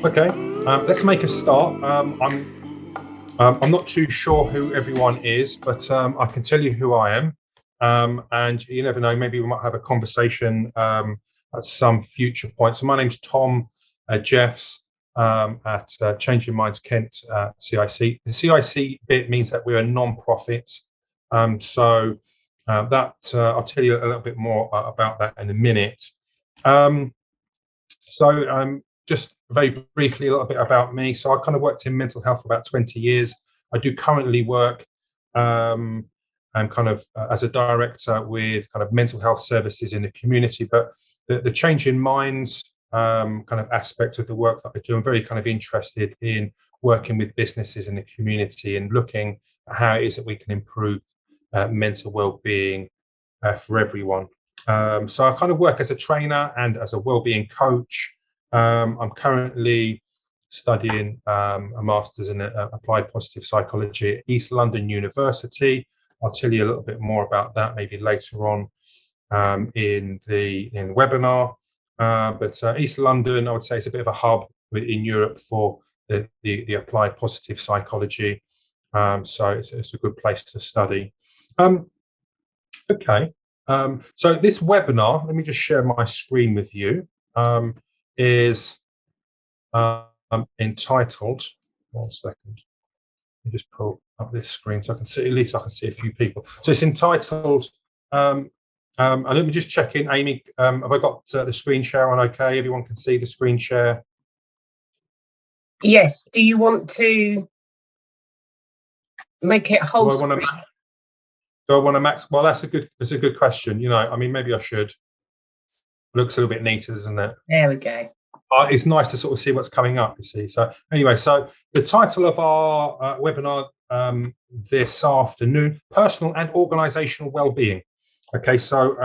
Okay, let's make a start. I'm not too sure who everyone is, but I can tell you who I am. And you never know, maybe we might have a conversation at some future point. So my name's Tom Jeffs at Changing Minds Kent CIC. The CIC bit means that we're a non-profit. So I'll tell you a little bit more about that in a minute. Just very briefly, a little bit about me. So I kind of worked in mental health for about 20 years. I do currently work and kind of as a director with kind of mental health services in the community. But the Changing Minds kind of aspect of the work that I do, I'm very kind of interested in working with businesses in the community and looking at how it is that we can improve mental well-being for everyone. So I kind of work as a trainer and as a wellbeing coach. I'm currently studying a master's in applied positive psychology at East London University. I'll tell you a little bit more about that maybe later on in the webinar. But East London, I would say, is a bit of a hub in Europe for the applied positive psychology. So it's a good place to study. Okay. So this webinar, let me just share my screen with you, is entitled, one second, let me just pull up this screen so I can see, at least I can see a few people. So it's entitled, and let me just check in, Amy, have I got the screen share on okay? Everyone can see the screen share? Yes, do you want to make it whole screen? Do I want to max? Well, that's a good question. You know, I mean, maybe I should. Looks a little bit neater, doesn't it? There we go. It's nice to sort of see what's coming up, you see. So anyway, so the title of our webinar this afternoon, Personal and Organisational Wellbeing. Okay, so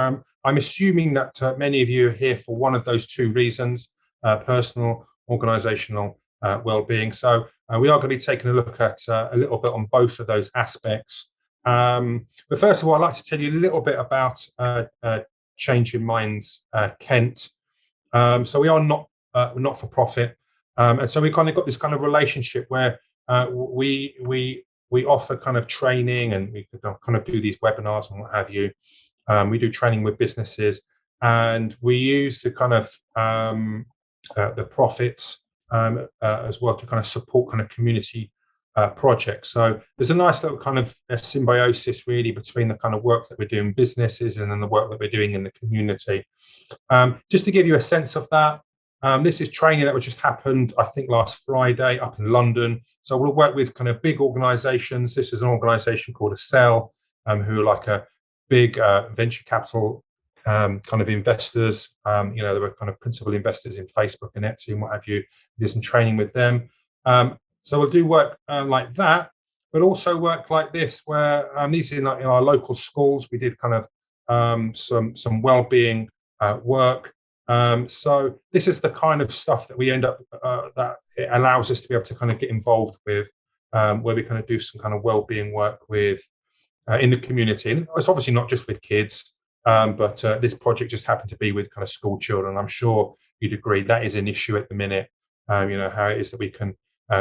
I'm assuming that many of you are here for one of those two reasons, personal, organisational wellbeing. So we are going to be taking a look at a little bit on both of those aspects. But first of all, I'd like to tell you a little bit about Changing Minds Kent. So we are not for profit, and so we kind of got this kind of relationship where we offer kind of training, and we kind of do these webinars and what have you. We do training with businesses, and we use the kind of the profits as well to kind of support kind of community projects. So there's a nice little kind of symbiosis really between the kind of work that we're doing in businesses and then the work that we're doing in the community. Just to give you a sense of that, this is training that just happened, I think, last Friday up in London. So we'll work with kind of big organizations. This is an organization called Accel, who are like a big venture capital kind of investors. You know, they were kind of principal investors in Facebook and Etsy and what have you. We did some training with them. So we'll do work like that, but also work like this, where these are in our local schools. We did kind of some well-being work. So this is the kind of stuff that we end up that it allows us to be able to kind of get involved with, where we kind of do some kind of well-being work with in the community. And it's obviously not just with kids, but this project just happened to be with kind of school children. I'm sure you'd agree that is an issue at the minute. You know, how it is that we can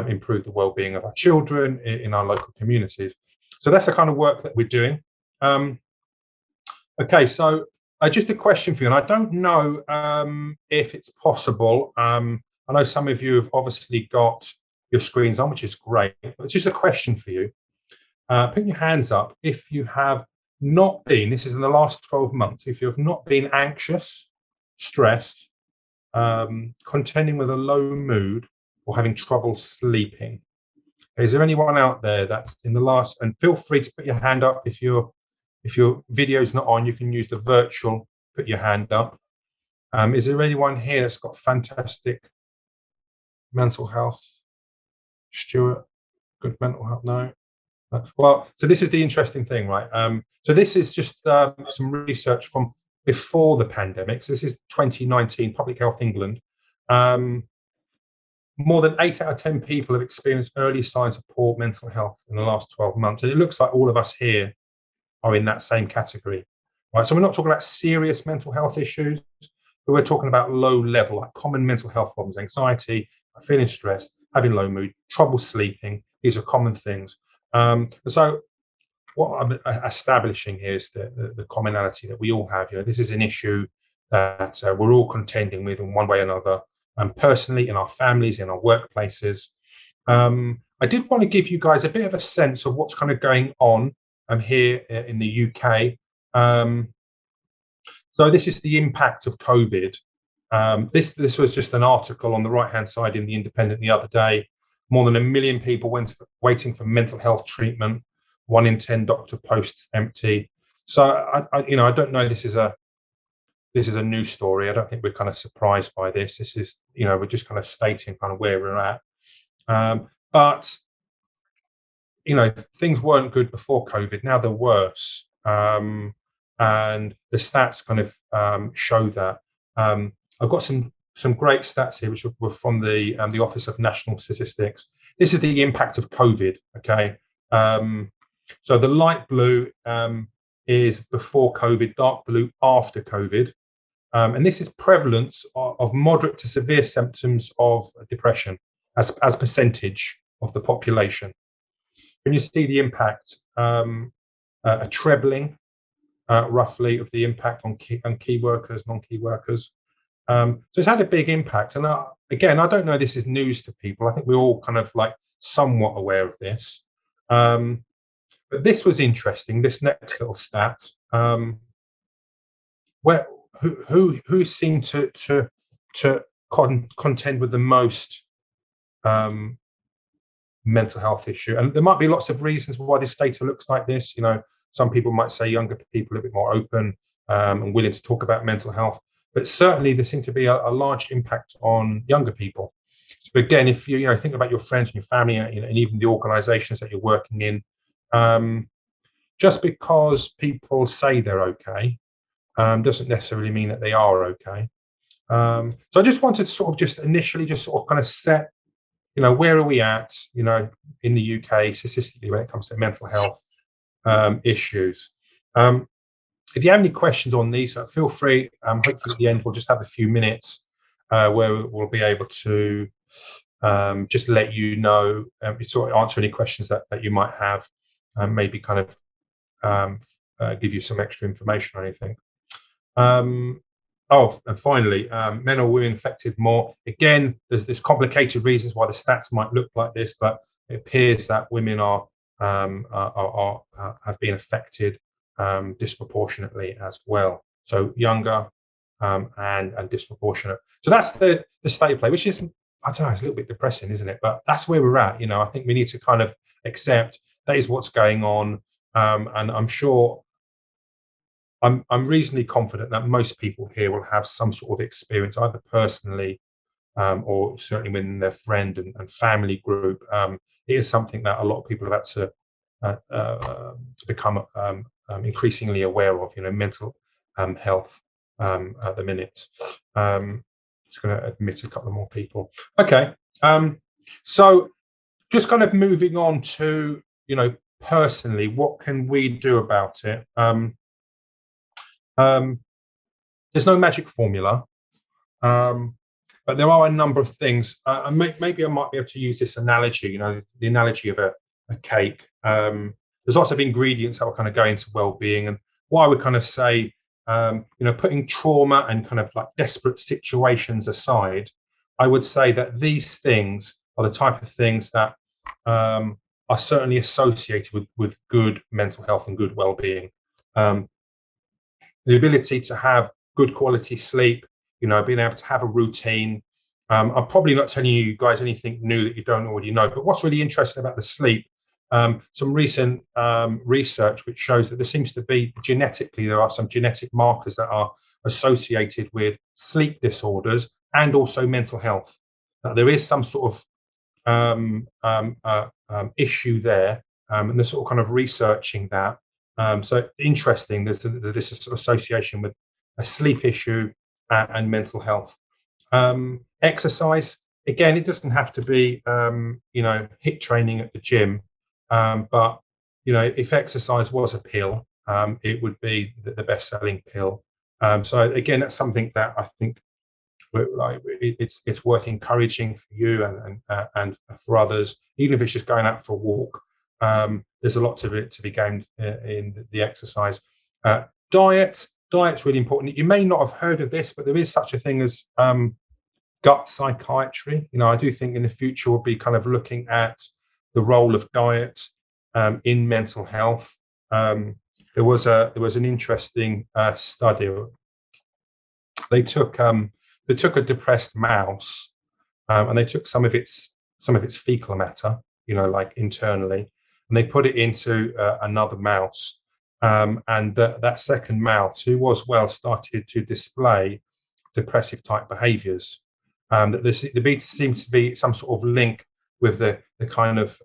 improve the well-being of our children in our local communities. So that's the kind of work that we're doing. Okay, so just a question for you, and I don't know if it's possible. I know some of you have obviously got your screens on, which is great, but it's just a question for you. Put your hands up if you have not been, this is in the last 12 months, if you have not been anxious, stressed, contending with a low mood, or having trouble sleeping. Is there anyone out there that's in the last, and feel free to put your hand up if your video's not on, you can use the virtual, put your hand up. Is there anyone here that's got fantastic mental health? Stuart, good mental health? No? Well, so this is the interesting thing, right? So this is just some research from before the pandemic. So this is 2019, Public Health England. More than 8 out of 10 people have experienced early signs of poor mental health in the last 12 months. And it looks like all of us here are in that same category. right? So we're not talking about serious mental health issues, but we're talking about low level, like common mental health problems, anxiety, feeling stressed, having low mood, trouble sleeping. These are common things. So what I'm establishing here is the commonality that we all have. This is an issue that we're all contending with in one way or another, personally, in our families, in our workplaces. I did want to give you guys a bit of a sense of what's kind of going on here in the UK. So this is the impact of COVID. This was just an article on the right-hand side in the Independent the other day. More than 1 million people waiting for mental health treatment. 1 in 10 doctor posts empty. So I don't know. This is a news story. I don't think we're kind of surprised by this. This is, we're just kind of stating kind of where we're at. But things weren't good before COVID. Now they're worse, and the stats kind of show that. I've got some great stats here, which were from the Office of National Statistics. This is the impact of COVID. Okay, so the light blue is before COVID, dark blue after COVID, and this is prevalence of moderate to severe symptoms of depression as percentage of the population. Can you see the impact? A trebling, roughly, of the impact on key workers, non-key workers. So it's had a big impact. And again, I don't know this is news to people. I think we're all kind of like somewhat aware of this. But this was interesting. This next little stat, where who seemed to contend with the most mental health issue, and there might be lots of reasons why this data looks like this. Some people might say younger people are a bit more open and willing to talk about mental health, but certainly there seemed to be a large impact on younger people. So again, if you think about your friends and your family, and even the organizations that you're working in, just because people say they're okay doesn't necessarily mean that they are okay. So I just wanted to sort of just initially just sort of kind of set, where are we at, in the UK statistically when it comes to mental health issues. If you have any questions on these, feel free. Hopefully at the end we'll just have a few minutes where we'll be able to just let you know, sort of answer any questions that you might have, maybe kind of give you some extra information or anything. And finally, men or women affected more. Again, there's complicated reasons why the stats might look like this, but it appears that women have been affected disproportionately as well. So younger and disproportionate. So that's the state of play, which is, I don't know, it's a little bit depressing, isn't it? But that's where we're at. I think we need to kind of accept that is what's going on, and I'm sure. I'm reasonably confident that most people here will have some sort of experience, either personally or certainly within their friend and family group. It is something that a lot of people have had to become increasingly aware of, mental health at the minute. Just going to admit a couple more people. Okay, so just kind of moving on to, personally, what can we do about it? There's no magic formula, but there are a number of things. And maybe I might be able to use this analogy, the analogy of a cake. There's lots of ingredients that will kind of go into well-being, and what I would kind of say, putting trauma and kind of like desperate situations aside, I would say that these things are the type of things that are certainly associated with good mental health and good well-being. The ability to have good quality sleep, being able to have a routine. I'm probably not telling you guys anything new that you don't already know, but what's really interesting about the sleep, some recent research which shows that there seems to be genetically, there are some genetic markers that are associated with sleep disorders and also mental health. Now, there is some sort of issue there, and they're sort of kind of researching that. So interesting, there's this sort of association with a sleep issue and mental health. Exercise, again, it doesn't have to be HIIT training at the gym, but if exercise was a pill, it would be the best-selling pill. So again, that's something that I think it's worth encouraging for you and for others, even if it's just going out for a walk. There's a lot to be gained in the exercise. Diet's really important. You may not have heard of this, but there is such a thing as gut psychiatry. I do think in the future we'll be kind of looking at the role of diet in mental health. There was an interesting study. They took a depressed mouse, and they took some of its fecal matter, like internally, and they put it into another mouse, and that second mouse, who was well, started to display depressive type behaviours. That there seems to be some sort of link with the kind of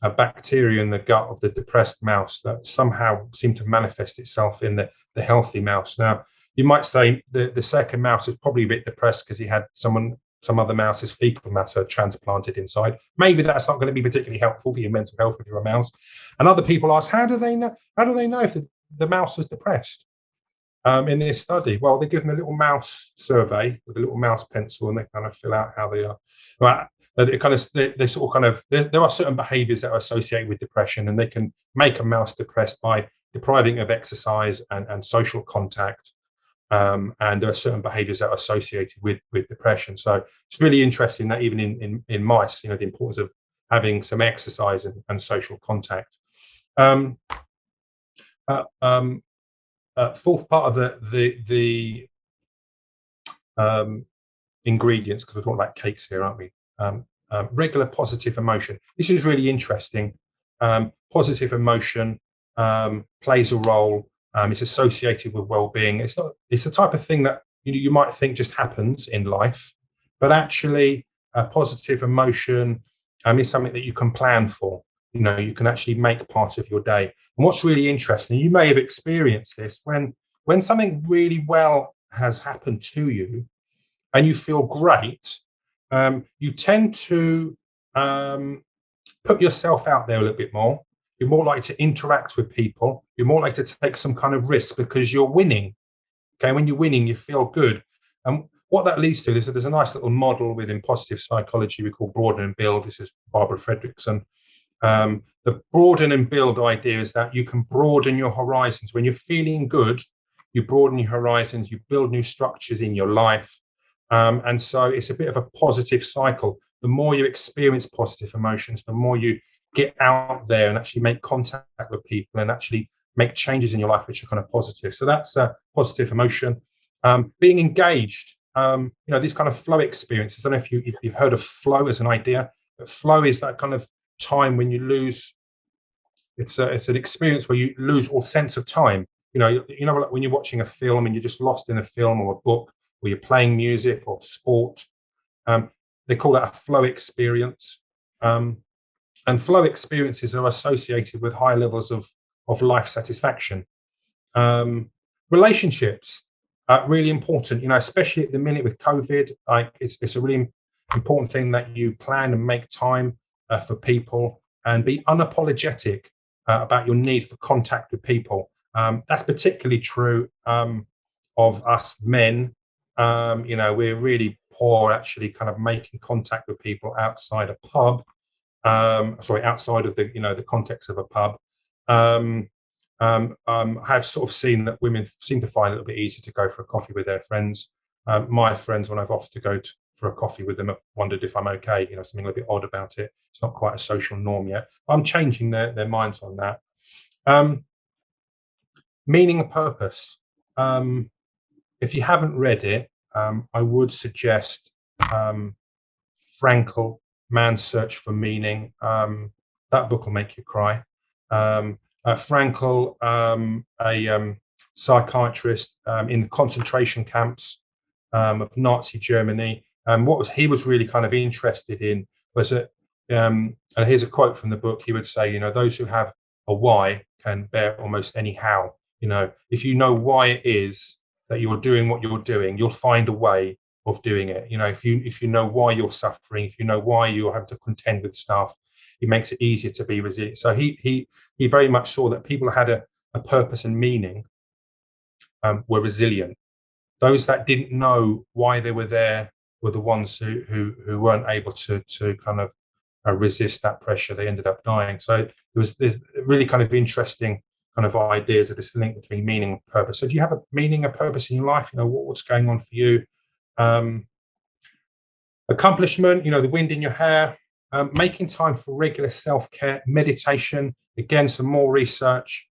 a bacteria in the gut of the depressed mouse that somehow seemed to manifest itself in the healthy mouse. Now, you might say the second mouse is probably a bit depressed because he had some other mouse's fecal matter transplanted inside. Maybe that's not going to be particularly helpful for your mental health if you're a mouse. And other people ask, how do they know if the mouse was depressed? In this study, well, they give them a little mouse survey with a little mouse pencil, and they kind of fill out how they are. Right. There are certain behaviours that are associated with depression, and they can make a mouse depressed by depriving of exercise and social contact. And there are certain behaviours that are associated with depression. So it's really interesting that even in mice, the importance of having some exercise and social contact. Fourth part of the ingredients, because we're talking about cakes here, aren't we? Regular positive emotion. This is really interesting. Positive emotion plays a role. It's associated with well-being. It's the type of thing that you might think just happens in life, but actually positive emotion is something that you can plan for. You can actually make part of your day. And what's really interesting, you may have experienced this, when something really well has happened to you and you feel great, you tend to put yourself out there a little bit more. You're more likely to interact with people. You're more likely to take some kind of risk because you're winning. Okay, when you're winning, you feel good. And what that leads to is that there's a nice little model within positive psychology we call broaden and build. This is Barbara Fredrickson. The broaden and build idea is that you can broaden your horizons. When you're feeling good, you broaden your horizons, you build new structures in your life. And so it's a bit of a positive cycle. The more you experience positive emotions, the more you get out there and actually make contact with people and actually make changes in your life which are kind of positive. So that's a positive emotion. Being engaged, these kind of flow experiences. I don't know if you've heard of flow as an idea, but flow is that kind of time when you lose. It's an experience where you lose all sense of time. Like when you're watching a film and you're just lost in a film or a book, or you're playing music or sport. They call that a flow experience. And flow experiences are associated with high levels of life satisfaction. Relationships are really important, especially at the minute with COVID. It's a really important thing that you plan and make time for people and be unapologetic about your need for contact with people. That's particularly true of us men. We're really poor actually kind of making contact with people outside a pub. Outside of the context of a pub. I have sort of seen that women seem to find it a little bit easier to go for a coffee with their friends. My friends, when I've offered to go for a coffee with them, have wondered if I'm okay. Something a little bit odd about it. It's not quite a social norm yet. I'm changing their minds on that. Meaning and purpose. If you haven't read it, I would suggest Frankl, Man's Search for Meaning. That book will make you cry. Frankl, a psychiatrist in the concentration camps of Nazi Germany. What he was really kind of interested in was that, and here's a quote from the book, he would say, those who have a why can bear almost any how. If you know why it is that you're doing what you're doing, you'll find a way of doing it. If you know why you're suffering, if you know why you're having to contend with stuff, it makes it easier to be resilient. So he very much saw that people had a purpose and meaning were resilient. Those that didn't know why they were there were the ones who weren't able to kind of resist that pressure. They ended up dying. So there's really kind of interesting kind of ideas of this link between meaning and purpose. So do you have a meaning, a purpose in your life? You know, what's going on for you? Accomplishment, you know, the wind in your hair, making time for regular self-care, meditation, again, some more research,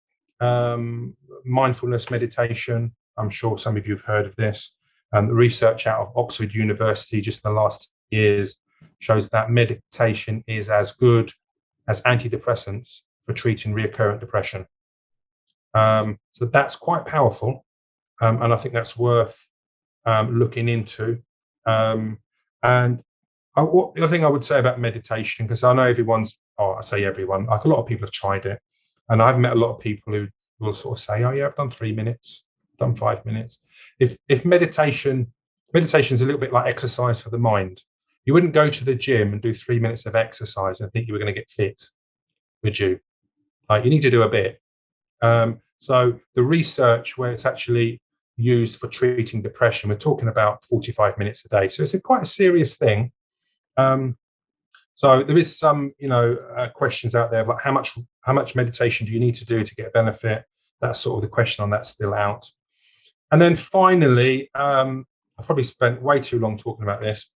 mindfulness meditation. I'm sure some of you have heard of this. The research out of Oxford University just in the last years shows that meditation is as good as antidepressants for treating recurrent depression. So that's quite powerful, and I think that's worth looking into. And the other thing I would say about meditation, because I know everyone's, I say everyone, like a lot of people have tried it, and I've met a lot of people who will sort of say, oh yeah, I've done 3 minutes, done 5 minutes. If meditation is a little bit like exercise for the mind. You wouldn't go to the gym and do 3 minutes of exercise and think you were going to get fit, would you? Like, you need to do a bit. So the research where it's actually used for treating depression, we're talking about 45 minutes a day. So it's quite a serious thing. So there is some, questions out there about how much meditation do you need to do to get a benefit? That's sort of the question on that still out. And then finally, I probably spent way too long talking about this.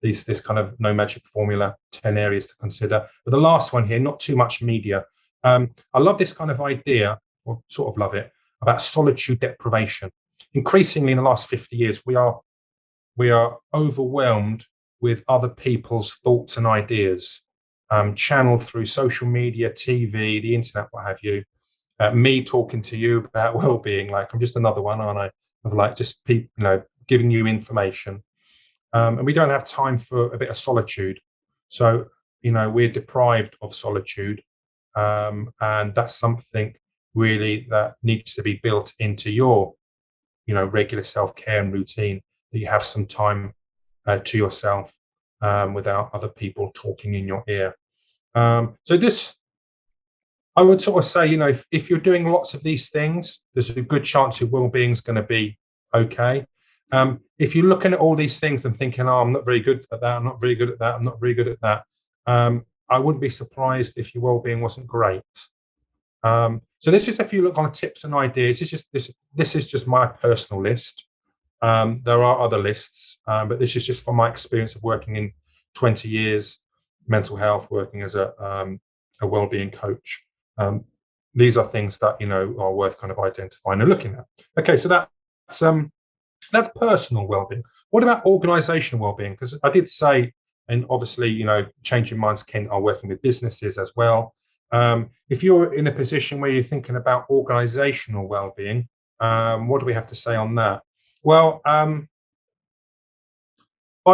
This kind of no magic formula, 10 areas to consider. But the last one here, not too much media. I love this kind of idea, or sort of love it, about solitude deprivation. Increasingly in the last 50 years, we are overwhelmed with other people's thoughts and ideas, channeled through social media, TV, the internet, what have you. Me talking to you about well-being, like I'm just another one, aren't I? Of like just people, giving you information. And we don't have time for a bit of solitude. So, we're deprived of solitude. And that's something really that needs to be built into your, regular self-care and routine, that you have some time to yourself without other people talking in your ear. So this, I would sort of say, if you're doing lots of these things, there's a good chance your well-being is going to be okay. If you're looking at all these things and thinking, oh, I'm not very good at that, I'm not very good at that, I'm not very good at that, I wouldn't be surprised if your well-being wasn't great. So this is if you look on tips and ideas. This is just my personal list. There are other lists, but this is just from my experience of working in 20 years mental health, working as a well-being coach. These are things that are worth kind of identifying and looking at. Okay, so that's personal well-being. What about organizational well-being? Because I did say, and obviously, Changing Minds Kent are working with businesses as well. If you're in a position where you're thinking about organizational well-being, what do we have to say on that? Well, 5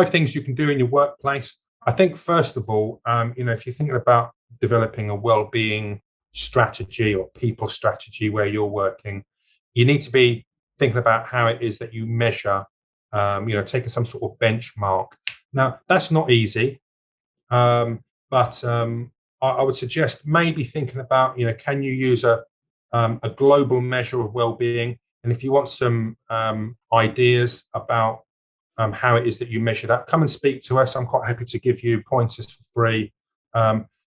things you can do in your workplace. I think, first of all, if you're thinking about developing a well-being strategy or people strategy where you're working, you need to be thinking about how it is that you measure, taking some sort of benchmark. Now, that's not easy, but I would suggest maybe thinking about, can you use a global measure of well-being? And if you want some ideas about how it is that you measure that, come and speak to us. I'm quite happy to give you pointers for free.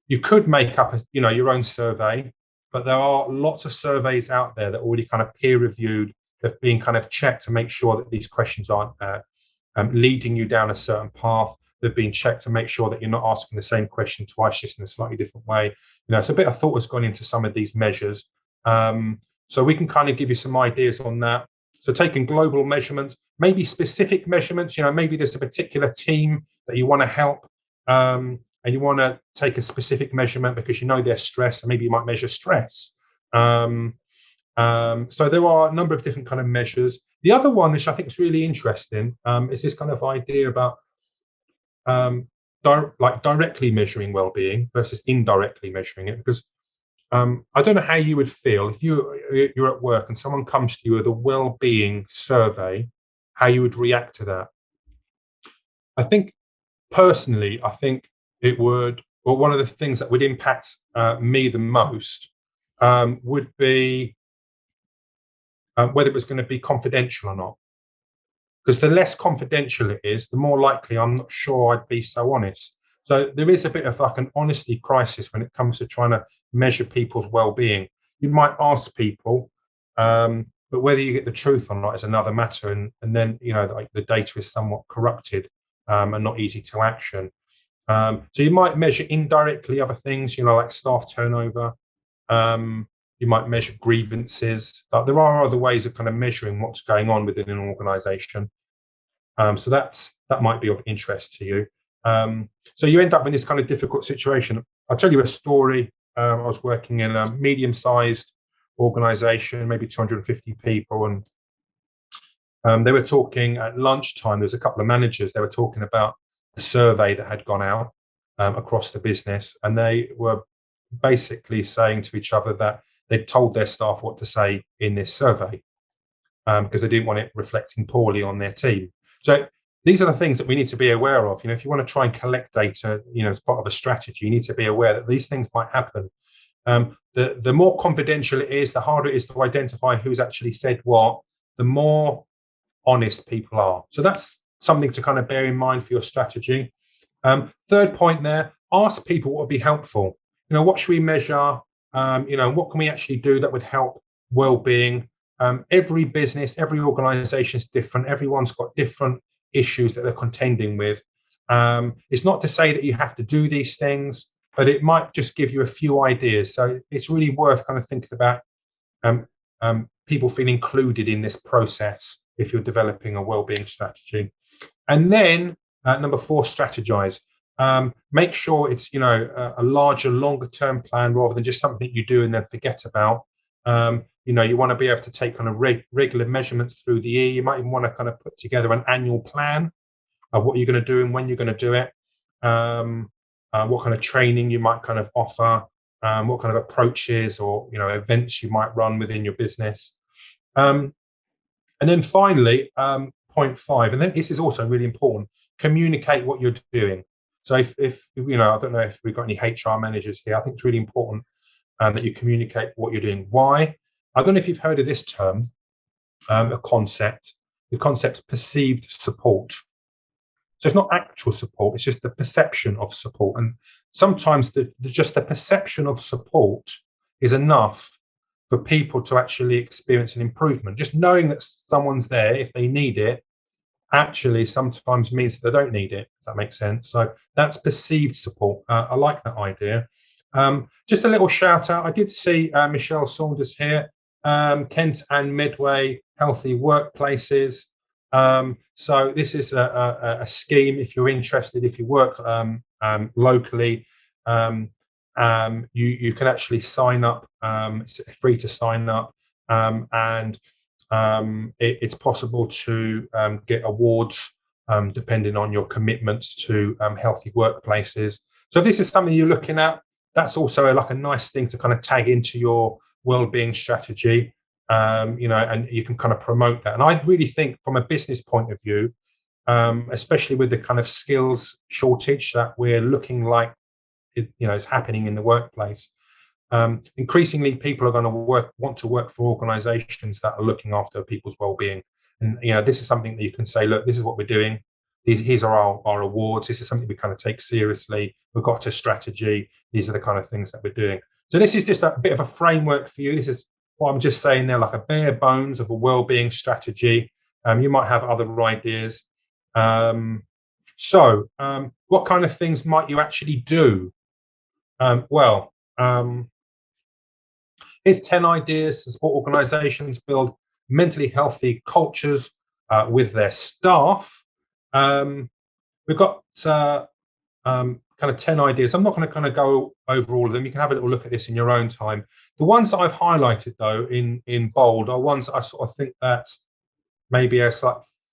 You could make up your own survey, but there are lots of surveys out there that are already kind of peer reviewed, that have been kind of checked to make sure that these questions aren't leading you down a certain path. They've been checked to make sure that you're not asking the same question twice, just in a slightly different way. So a bit of thought has gone into some of these measures. So we can kind of give you some ideas on that. So taking global measurements, maybe specific measurements, maybe there's a particular team that you want to help, and you want to take a specific measurement because they're stressed, and maybe you might measure stress. So there are a number of different kind of measures. The other one, which I think is really interesting, is this kind of idea about directly measuring well-being versus indirectly measuring it. Because I don't know how you would feel if you're at work and someone comes to you with a well-being survey, how you would react to that. I think personally, it would, well, one of the things that would impact me the most would be whether it was going to be confidential or not. Because the less confidential it is, the more likely I'm not sure I'd be so honest. So there is a bit of like an honesty crisis when it comes to trying to measure people's well-being. You might ask people, but whether you get the truth or not is another matter. And then, like the data is somewhat corrupted and not easy to action. So you might measure indirectly other things, like staff turnover. You might measure grievances. There are other ways of kind of measuring what's going on within an organisation. So that might be of interest to you. So you end up in this kind of difficult situation. I'll tell you a story. I was working in a medium-sized organisation, maybe 250 people, and they were talking at lunchtime. There was a couple of managers. They were talking about the survey that had gone out across the business, and they were basically saying to each other that they'd told their staff what to say in this survey because they didn't want it reflecting poorly on their team. So these are the things that we need to be aware of. If you want to try and collect data, as part of a strategy, you need to be aware that these things might happen. The more confidential it is, the harder it is to identify who's actually said what, the more honest people are. So that's something to kind of bear in mind for your strategy. Third point there, ask people what would be helpful. What should we measure? What can we actually do that would help well-being? Every business, every organization is different. Everyone's got different issues that they're contending with. It's not to say that you have to do these things, but it might just give you a few ideas. So it's really worth kind of thinking about people feel included in this process if you're developing a well-being strategy. And then number 4, strategize. Make sure it's a larger, longer-term plan rather than just something you do and then forget about. You want to be able to take kind of regular measurements through the year. You might even want to kind of put together an annual plan of what you're going to do and when you're going to do it. What kind of training you might kind of offer, what kind of approaches or events you might run within your business. And then finally, point 5, and then this is also really important, communicate what you're doing. So if I don't know if we've got any HR managers here, I think it's really important that you communicate what you're doing. Why? I don't know if you've heard of this term, a concept. The concept's perceived support. So it's not actual support, it's just the perception of support. And sometimes just the perception of support is enough for people to actually experience an improvement. Just knowing that someone's there if they need it actually sometimes means that they don't need it, if that makes sense. So that's perceived support. I like that idea. Just a little shout out. I did see Michelle Saunders here, Kent and Medway Healthy Workplaces. So this is a scheme if you're interested, if you work locally, you can actually sign up. It's free to sign up, and it's possible to get awards depending on your commitments to healthy workplaces. So if this is something you're looking at, that's also like a nice thing to kind of tag into your well-being strategy. And you can kind of promote that. And I really think from a business point of view, especially with the kind of skills shortage that we're looking like is happening in the workplace, increasingly people are going to want to work for organizations that are looking after people's well-being. And this is something that you can say, look, this is what we're doing. These are our awards. This is something we kind of take seriously. We've got a strategy. These are the kind of things that we're doing. So this is just a bit of a framework for you. This is what I'm just saying there, like a bare bones of a well-being strategy. You might have other ideas. So what kind of things might you actually do? Here's 10 ideas to support organizations build mentally healthy cultures with their staff. We've got kind of 10 ideas. I'm not going to kind of go over all of them. You can have a little look at this in your own time. The ones that I've highlighted, though, in bold are ones that I sort of think that maybe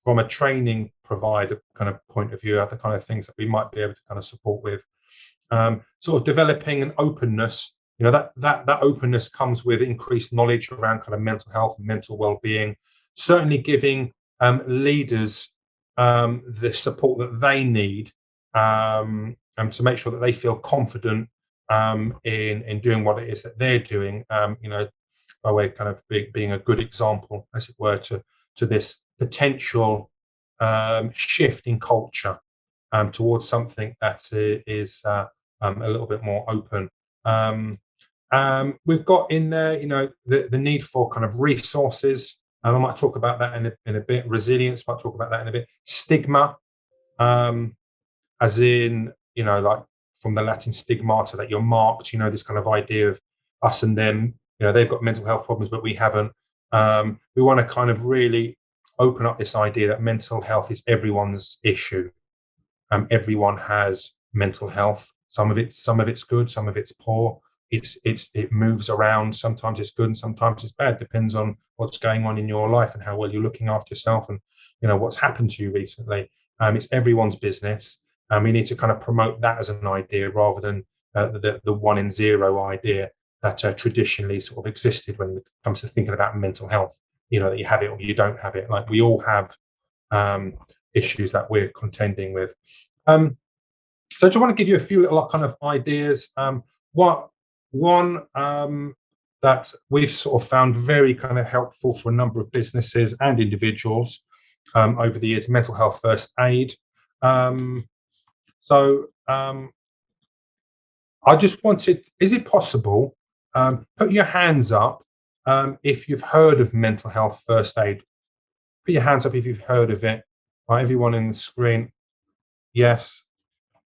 from a training provider kind of point of view are the kind of things that we might be able to kind of support with. Sort of developing an openness. That openness comes with increased knowledge around kind of mental health and mental well-being. Certainly giving leaders the support that they need to make sure that they feel confident in doing what it is that they're doing. by way of kind of being a good example, as it were, to this potential shift in culture towards something that is a little bit more open. We've got in there, the need for kind of resources. I might talk about that in a bit. Resilience, might talk about that in a bit. Stigma, as in, like from the Latin stigmata, that you're marked, this kind of idea of us and them, they've got mental health problems, but we haven't. We want to kind of really open up this idea that mental health is everyone's issue. Everyone has mental health. Some of it's good, some of it's poor. It moves around. Sometimes it's good and sometimes it's bad. Depends on what's going on in your life and how well you're looking after yourself and what's happened to you recently. It's everyone's business, and we need to kind of promote that as an idea rather than the 1 in 0 idea that traditionally sort of existed when it comes to thinking about mental health. That you have it or you don't have it. Like, we all have issues that we're contending with. So I just want to give you a few little kind of ideas. One that we've sort of found very kind of helpful for a number of businesses and individuals over the years: mental health first aid. I just wanted, is it possible, put your hands up if you've heard of mental health first aid. Put your hands up if you've heard of it. Right, everyone in the screen. Yes,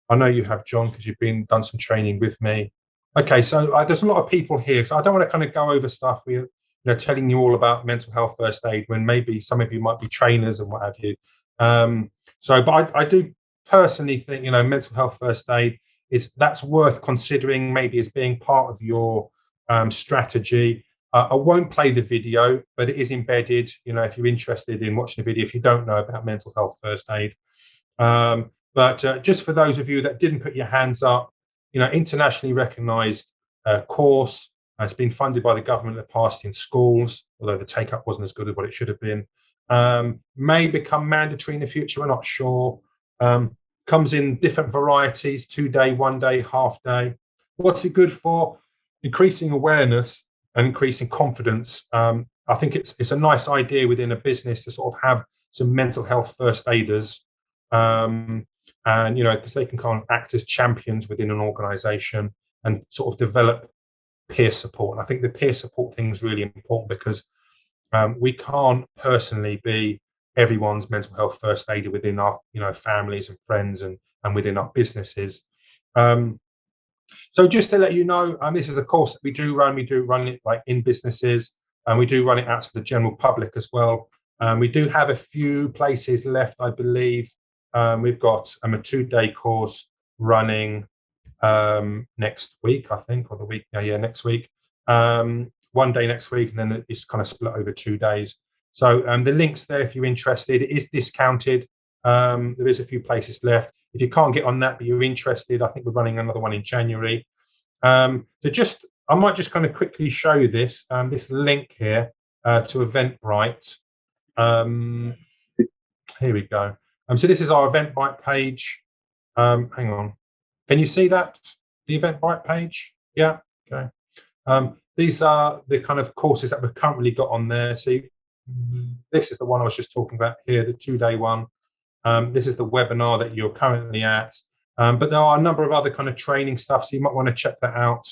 I know you have, John, because you've done some training with me. Okay, so there's a lot of people here, so I don't want to kind of go over stuff with telling you all about mental health first aid when maybe some of you might be trainers and what have you. But I do personally think mental health first aid that's worth considering maybe as being part of your strategy. I won't play the video, but it is embedded. If you're interested in watching the video, if you don't know about mental health first aid. But just for those of you that didn't put your hands up, internationally recognised course. It's been funded by the government in the past in schools, although the take-up wasn't as good as what it should have been. May become mandatory in the future, we're not sure. Comes in different varieties: 2-day, 1-day, half-day. What's it good for? Increasing awareness and increasing confidence. I think it's a nice idea within a business to sort of have some mental health first aiders. And because they can kind of act as champions within an organization and sort of develop peer support. And I think the peer support thing is really important because we can't personally be everyone's mental health first aider within our families and friends and within our businesses. So just to let you know, this is a course that we do run it like in businesses, and we do run it out to the general public as well. We do have a few places left, I believe. We've got a 2-day course running next week, I think, or the week, next week. 1 day next week, and then it's kind of split over 2 days. So the link's there if you're interested. It is discounted. There is a few places left. If you can't get on that, but you're interested, I think we're running another one in January. I might just kind of quickly show you this link here to Eventbrite. Here we go. So this is our Eventbrite page. Hang on. Can you see that? The Eventbrite page? Yeah. Okay. These are the kind of courses that we've currently got on there. See, this is the one I was just talking about here, the 2-day one. This is the webinar that you're currently at. But there are a number of other kind of training stuff, so you might want to check that out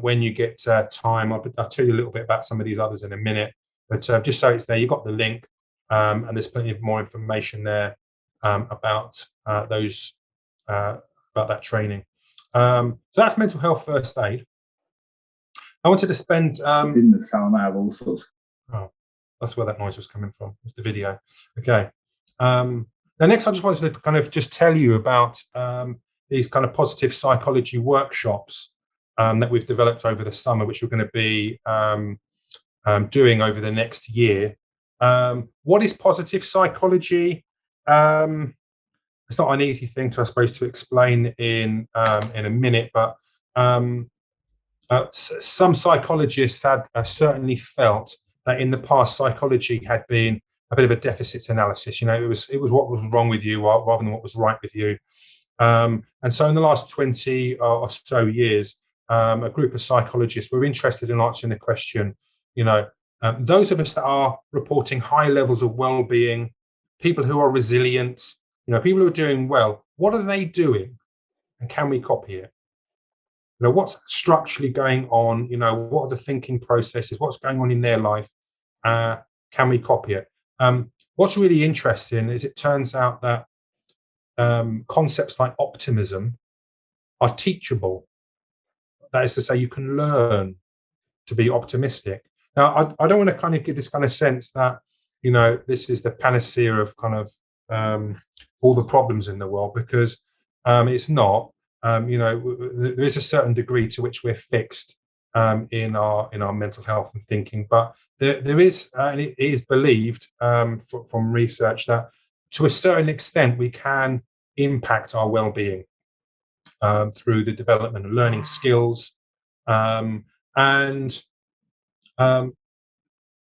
when you get time. I'll tell you a little bit about some of these others in a minute. But just so it's there, you've got the link, and there's plenty of more information there about that training. So that's mental health first aid. I wanted to spend. In the sound, I have all sorts. Oh, that's where that noise was coming from. It's the video. Okay. Now, next, I just wanted to kind of just tell you about these kind of positive psychology workshops that we've developed over the summer, which we're going to be doing over the next year. What is positive psychology? It's not an easy thing to, I suppose, to explain in a minute, but some psychologists had certainly felt that in the past psychology had been a bit of a deficit analysis. It was what was wrong with you rather than what was right with you. And so in the last 20 or so years, a group of psychologists were interested in answering the question, those of us that are reporting high levels of well-being, people who are resilient, people who are doing well, what are they doing, and can we copy it? What's structurally going on? What are the thinking processes? What's going on in their life? Can we copy it? What's really interesting is it turns out that concepts like optimism are teachable. That is to say, you can learn to be optimistic. Now, I don't want to kind of give this kind of sense that, this is the panacea of kind of all the problems in the world, because it's not. There is a certain degree to which we're fixed in our mental health and thinking, but there is, and it is believed from research, that to a certain extent we can impact our well-being through the development of learning skills, and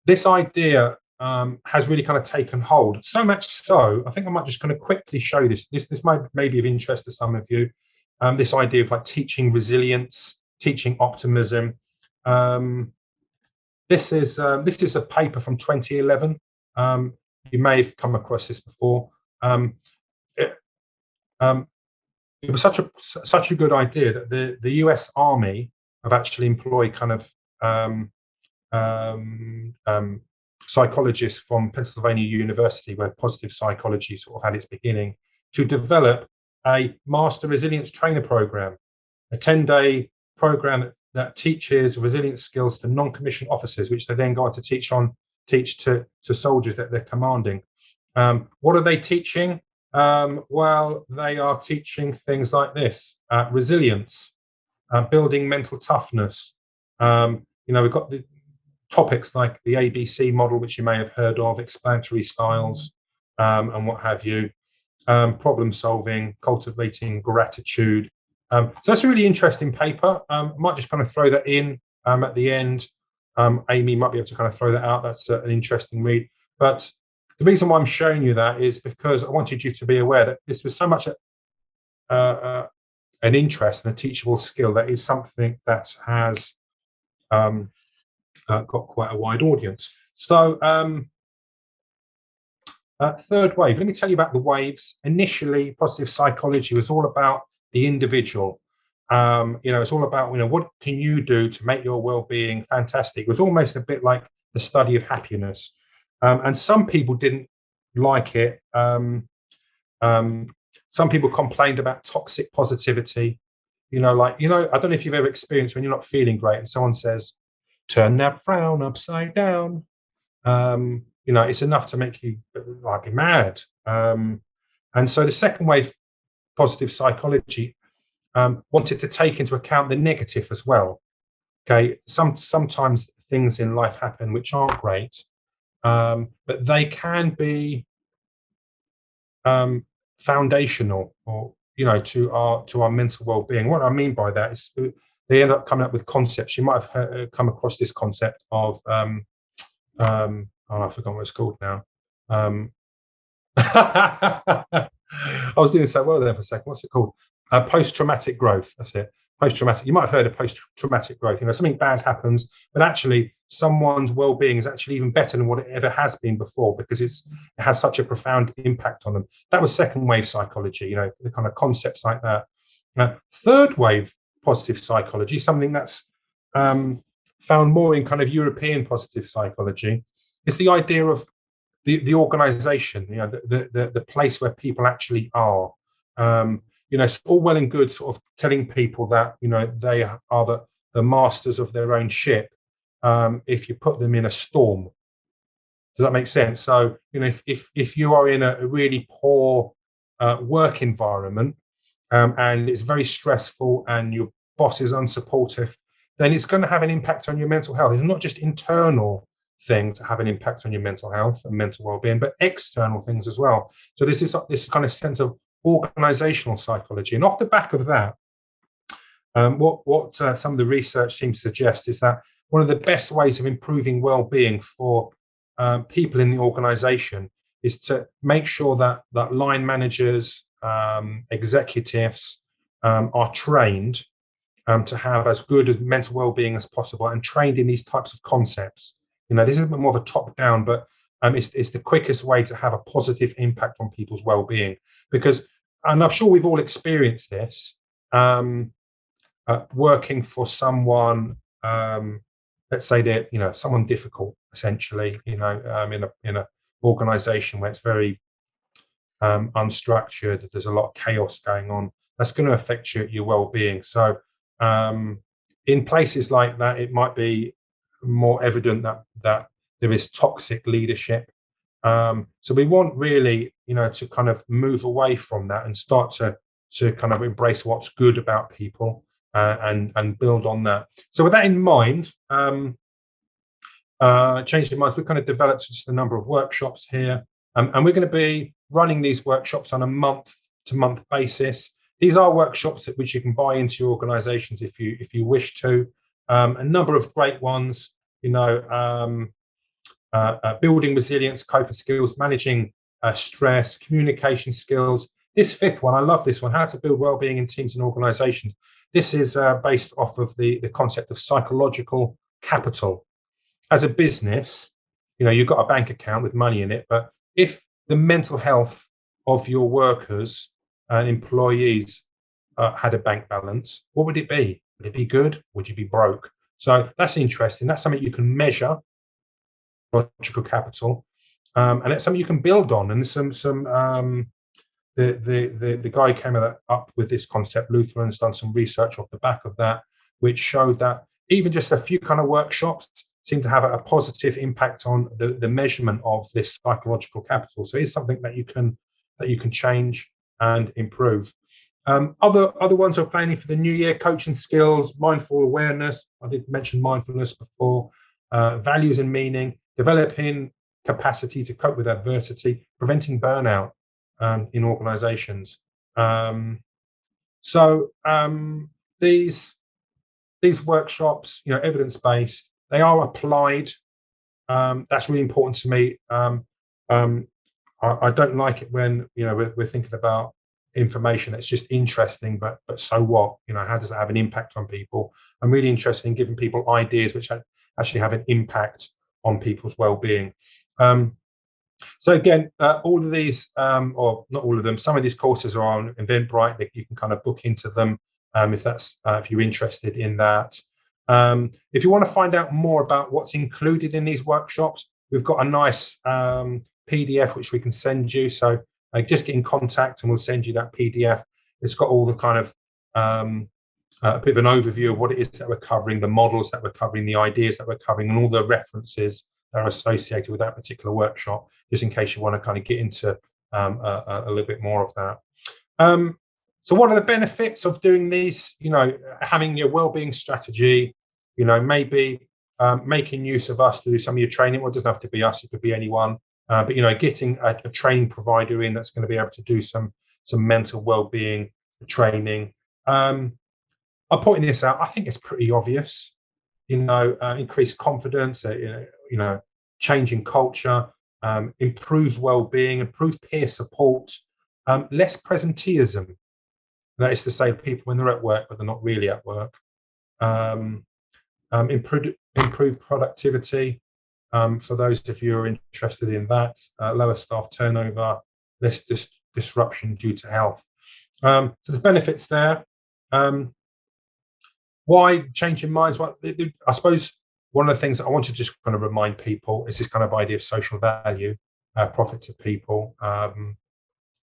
this idea has really kind of taken hold. So much so, I think I might just kind of quickly show this. This may be of interest to some of you. This idea of like teaching resilience, teaching optimism. This is a paper from 2011. You may have come across this before. It was such a good idea that the US Army have actually employed kind of psychologists from Pennsylvania University, where positive psychology sort of had its beginning, to develop a master resilience trainer program, a 10-day program that teaches resilience skills to non-commissioned officers, which they then go on to teach to soldiers that they're commanding. What are they teaching? Well, they are teaching things like this: resilience, building mental toughness. We've got the topics like the ABC model, which you may have heard of, explanatory styles, and what have you, problem solving, cultivating gratitude. So that's a really interesting paper. I might just kind of throw that in at the end. Amy might be able to kind of throw that out. That's an interesting read. But the reason why I'm showing you that is because I wanted you to be aware that this was so much an interest and a teachable skill that is something that has got quite a wide audience. So third wave, let me tell you about the waves. Initially, positive psychology was all about the individual. It's all about, what can you do to make your well-being fantastic? It was almost a bit like the study of happiness. And some people didn't like it. Some people complained about toxic positivity. I don't know if you've ever experienced when you're not feeling great and someone says, turn that frown upside down. It's enough to make you like mad. And so the second wave positive psychology wanted to take into account the negative as well. Okay, sometimes things in life happen which aren't great, but they can be foundational, or to our mental well-being. What I mean by that is they end up coming up with concepts. You might have come across this concept of I forgot what it's called now. I was doing so well there for a second. What's it called? Post-traumatic growth. That's it. Post-traumatic. You might have heard of post-traumatic growth. Something bad happens, but actually someone's well-being is actually even better than what it ever has been before, because it has such a profound impact on them. That was second wave psychology. The kind of concepts like that. Third wave positive psychology, something that's found more in kind of European positive psychology, is the idea of the organization, the place where people actually are. It's all well and good sort of telling people that they are the masters of their own ship if you put them in a storm. Does that make sense? So if you are in a really poor work environment, and it's very stressful and your boss is unsupportive, then it's going to have an impact on your mental health. It's not just internal things that have an impact on your mental health and mental well-being, but external things as well. So this is this kind of sense of organizational psychology. And off the back of that, what some of the research seems to suggest is that one of the best ways of improving well-being for people in the organization is to make sure that line managers, executives are trained to have as good as mental well-being as possible, and trained in these types of concepts. This is more of a top down, but it's the quickest way to have a positive impact on people's well-being. Because, and I'm sure we've all experienced this, working for someone, let's say they're someone difficult, essentially, in a organization where it's very unstructured, there's a lot of chaos going on. That's going to affect your well-being. So in places like that, it might be more evident that there is toxic leadership. So we want really, to kind of move away from that and start to kind of embrace what's good about people, and build on that. So with that in mind, Changing Minds, we've kind of developed just a number of workshops here, and we're going to be running these workshops on a month-to-month basis. These are workshops which you can buy into your organisations if you wish to. A number of great ones, building resilience, coping skills, managing stress, communication skills. This fifth one, I love this one, how to build wellbeing in teams and organisations. This is based off of the concept of psychological capital. As a business, you've got a bank account with money in it, but if the mental health of your workers and employees had a bank balance, what would it be? Would it be good? Would you be broke? So that's interesting. That's something you can measure, psychological capital, and it's something you can build on. And the guy came up with this concept. Lutheran's done some research off the back of that, which showed that even just a few kind of workshops seem to have a positive impact on the measurement of this psychological capital. So it's something that you can change and improve. Other ones are planning for the new year: coaching skills, mindful awareness. I did mention mindfulness before. Values and meaning, developing capacity to cope with adversity, preventing burnout in organizations. These workshops, evidence-based, they are applied. That's really important to me. I don't like it when we're thinking about information that's just interesting, but so what? How does it have an impact on people? I'm really interested in giving people ideas which actually have an impact on people's well-being. So again, all of these, or not all of them, some of these courses are on Eventbrite. That you can kind of book into them if you're interested in that. If you want to find out more about what's included in these workshops, we've got a nice PDF which we can send you. So just get in contact and we'll send you that PDF. It's got all the kind of a bit of an overview of what it is that we're covering, the models that we're covering, the ideas that we're covering, and all the references that are associated with that particular workshop, just in case you want to kind of get into a little bit more of that. So what are the benefits of doing these? Having your wellbeing strategy, maybe making use of us to do some of your training. Well, it doesn't have to be us, it could be anyone. But getting a training provider in that's going to be able to do some mental wellbeing training. I'm pointing this out. I think it's pretty obvious. Increased confidence. Changing culture, improves well-being, improved peer support, less presenteeism. That is to say, people when they're at work but they're not really at work. Improved productivity. For those of you who are interested in that, lower staff turnover, less disruption due to health. So there's benefits there. Why Changing Minds? Well, I suppose one of the things that I want to just kind of remind people is this kind of idea of social value, profit to people.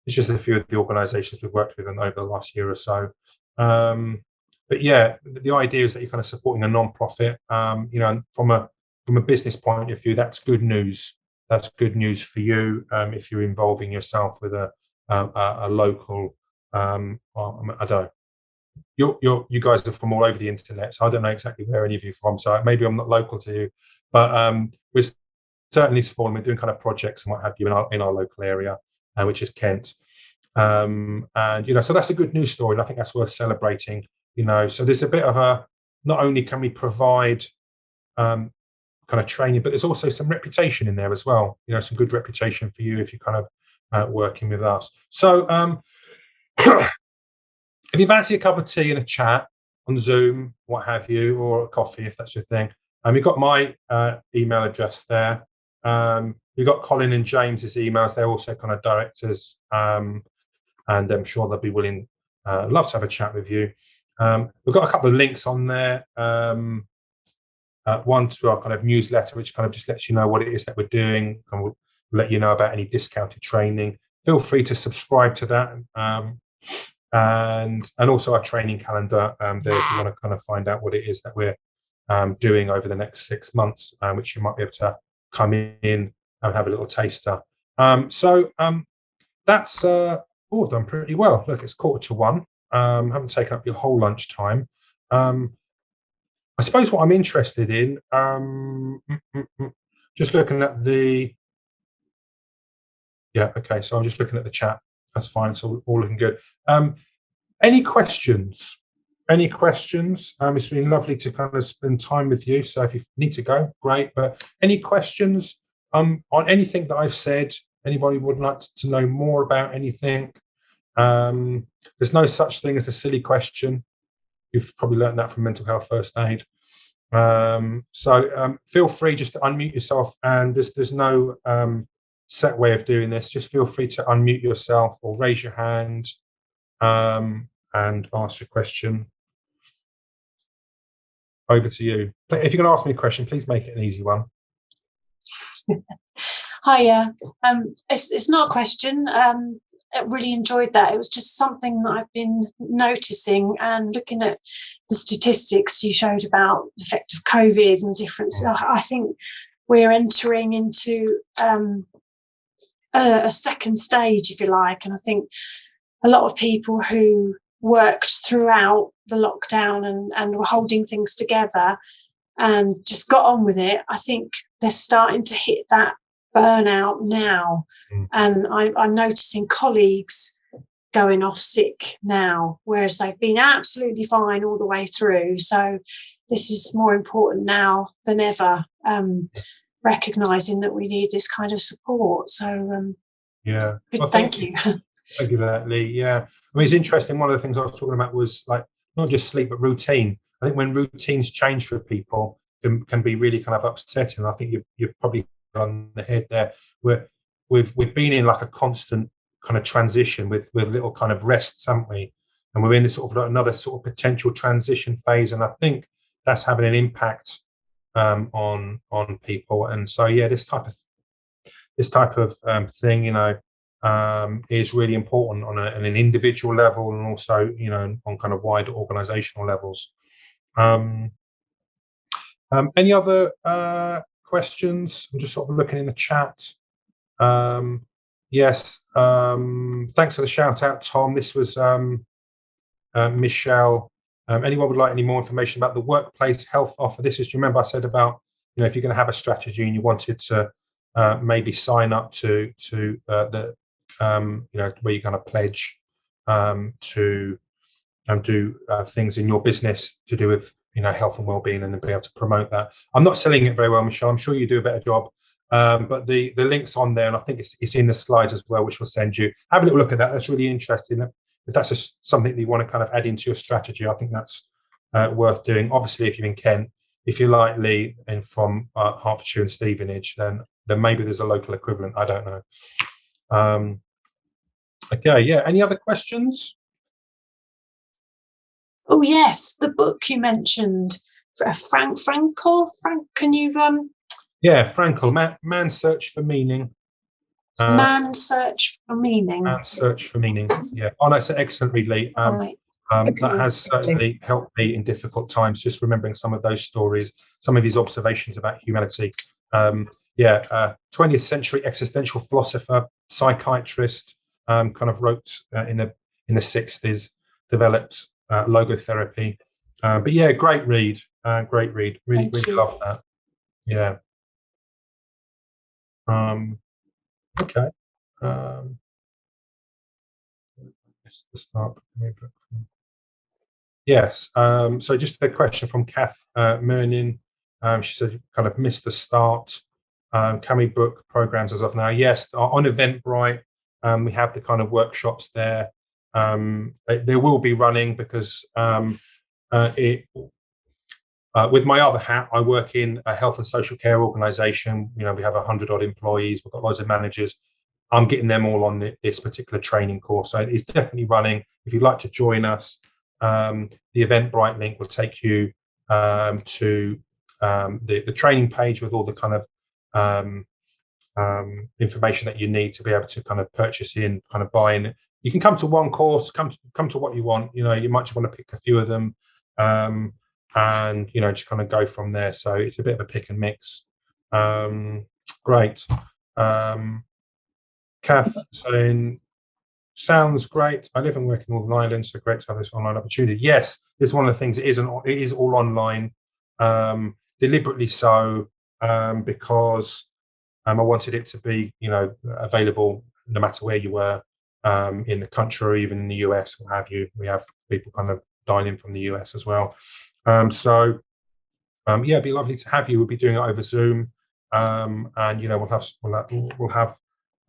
It's just a few of the organisations we've worked with over the last year or so. But yeah, the idea is that you're kind of supporting a non-profit. And from a business point of view, that's good news. That's good news for you if you're involving yourself with a local. I don't know. You guys are from all over the internet, so I don't know exactly where any of you are from. So maybe I'm not local to you, but we're certainly small. We're doing kind of projects and what have you in our local area, which is Kent. And so that's a good news story, and I think that's worth celebrating. So there's a bit of not only can we provide kind of training, but there's also some reputation in there as well. Some good reputation for you if you're kind of working with us. So if you fancy a cup of tea and a chat on Zoom, what have you, or a coffee if that's your thing, You've got my email address there. You've got Colin and James's emails. They're also kind of directors, and I'm sure they'll be willing, love to have a chat with you. We've got a couple of links on there. One to our kind of newsletter, which kind of just lets you know what it is that we're doing, and we'll let you know about any discounted training. Feel free to subscribe to that, and also our training calendar there if you want to kind of find out what it is that we're doing over the next 6 months, which you might be able to come in and have a little taster. So that's all done pretty well. Look, it's 1:45. Haven't taken up your whole lunch time. I suppose what I'm interested in, just looking at the, yeah, okay, so I'm just looking at the chat. That's fine, it's all looking good. Any questions? Any questions? It's been lovely to kind of spend time with you. So if you need to go, great. But any questions on anything that I've said? Anybody would like to know more about anything? There's no such thing as a silly question. You've probably learned that from Mental Health First Aid. So feel free just to unmute yourself, and there's no set way of doing this. Just feel free to unmute yourself or raise your hand and ask your question. Over to you. If you're going to ask me a question, please make it an easy one. Hiya. It's not a question. I really enjoyed that. It was just something that I've been noticing and looking at the statistics you showed about the effect of COVID and difference. I think we're entering into a second stage, if you like, and I think a lot of people who worked throughout the lockdown and were holding things together and just got on with it, I think they're starting to hit that burnout now. And I'm noticing colleagues going off sick now, whereas they've been absolutely fine all the way through. So this is more important now than ever, recognising that we need this kind of support. So yeah, well, thank you. Thank you for that, Lee. Yeah, I mean, it's interesting. One of the things I was talking about was like not just sleep, but routine. I think when routines change for people can be really kind of upsetting. I think you're probably on the head there. We've been in like a constant kind of transition with little kind of rests, haven't we? And we're in this sort of like another sort of potential transition phase, and I think that's having an impact on people. And so yeah, this type of thing, you know, is really important on an individual level, and also, you know, on kind of wider organizational levels. Any other questions? I'm just sort of looking in the chat. Yes, thanks for the shout out, Tom. This was Michelle. Anyone would like any more information about the workplace health offer? This is, do you remember I said about, you know, if you're going to have a strategy and you wanted to maybe sign up to the you know, where you're going to pledge to do things in your business to do with, you know, health and well-being, and then be able to promote that. I'm not selling it very well, Michelle. I'm sure you do a better job. But the link's on there, and I think it's in the slides as well, which we'll send you. Have a little look at that. That's really interesting. If that's something that you want to kind of add into your strategy, I think that's worth doing. Obviously, if you're in Kent, if you're like Lee and from Hertfordshire and Stevenage, then maybe there's a local equivalent. I don't know. Okay, yeah. Any other questions? Oh yes, the book you mentioned, Frankl. Can you Yeah, Frankl, Man's Search for Meaning. Man's Search for Meaning. Man's Search for Meaning. Yeah. Oh, that's an excellent read, Lee. Right. That has certainly helped me in difficult times, just remembering some of those stories, some of his observations about humanity. 20th century existential philosopher, psychiatrist, kind of wrote in the 60s, developed logotherapy. But yeah, great read. Really love that. Yeah. Okay. It's the start. Yes. So just a question from Kath Mernin. She said you kind of missed the start. Can we book programs as of now? Yes, on Eventbrite, we have the kind of workshops there. They will be running because with my other hat, I work in a health and social care organisation. You know, we have 100 odd employees. We've got loads of managers. I'm getting them all on this particular training course. So it's definitely running. If you'd like to join us, the Eventbrite link will take you to the training page with all the kind of information that you need to be able to kind of purchase in, kind of buy in. You can come to one course, come to what you want. You know, you might just want to pick a few of them. And you know, just kind of go from there. So it's a bit of a pick and mix. Great. Kath saying, sounds great. I live and work in Northern Ireland, so great to have this online opportunity. Yes, it's one of the things. It is all online, deliberately so, because I wanted it to be, you know, available no matter where you were in the country or even in the US, or have you. We have people kind of dial in from the US as well. So yeah, it'd be lovely to have you. We'll be doing it over Zoom, and you know, we'll have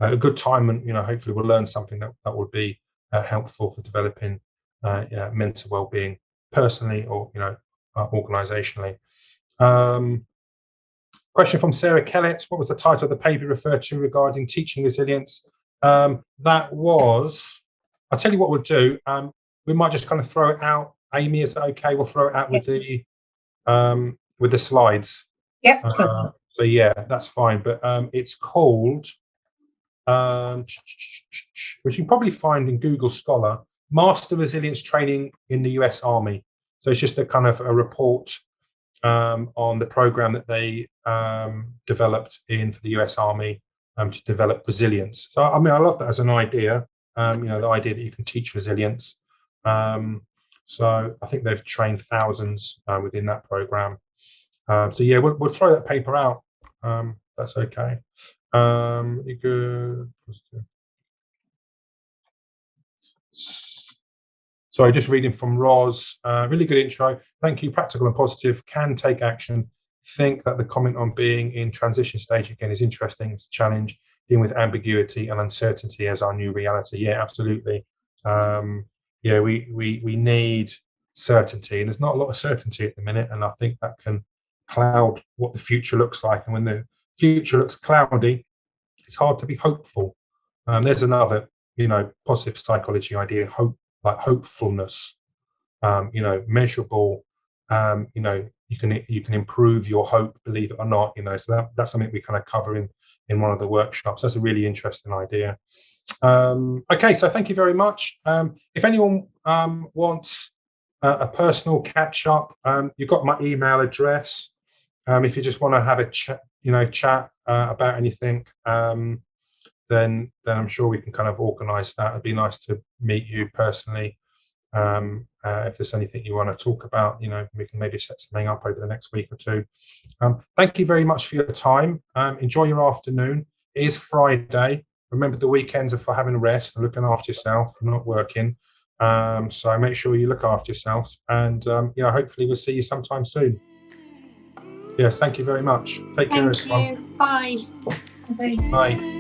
a good time, and you know, hopefully we'll learn something that will be helpful for developing mental well-being personally, or you know, organisationally. Question from Sarah Kellett: what was the title of the paper you referred to regarding teaching resilience? That was, I'll tell you what we'll do. We might just kind of throw it out. Amy, is that okay? We'll throw it out with the slides. Yep. So yeah, that's fine. But it's called, which you can probably find in Google Scholar, Master Resilience Training in the US Army. So it's just a kind of a report on the program that they developed for the US Army to develop resilience. So I mean, I love that as an idea. You know, the idea that you can teach resilience. So I think they've trained thousands within that program. So yeah, we'll throw that paper out. That's okay. You good? Sorry, just reading from Roz. Really good intro. Thank you. Practical and positive. Can take action. Think that the comment on being in transition stage again is interesting. It's a challenge, dealing with ambiguity and uncertainty as our new reality. Yeah, absolutely. Yeah, we need certainty, and there's not a lot of certainty at the minute, and I think that can cloud what the future looks like. And when the future looks cloudy, it's hard to be hopeful. There's another, you know, positive psychology idea, hope, like hopefulness, you know, measurable. You know, you can improve your hope, believe it or not. You know, so that's something we kind of cover in one of the workshops. That's a really interesting idea. Okay, so thank you very much. If anyone wants a personal catch up, you've got my email address. If you just want to have a chat, about anything, then I'm sure we can kind of organise that. It'd be nice to meet you personally. If there's anything you want to talk about, you know, we can maybe set something up over the next week or two. Thank you very much for your time. Enjoy your afternoon. It is Friday. Remember, the weekends are for having a rest and looking after yourself and not working. So make sure you look after yourselves, and you know, hopefully we'll see you sometime soon. Yes, thank you very much. Take care, everyone. Thank you. Bye. Okay. Bye.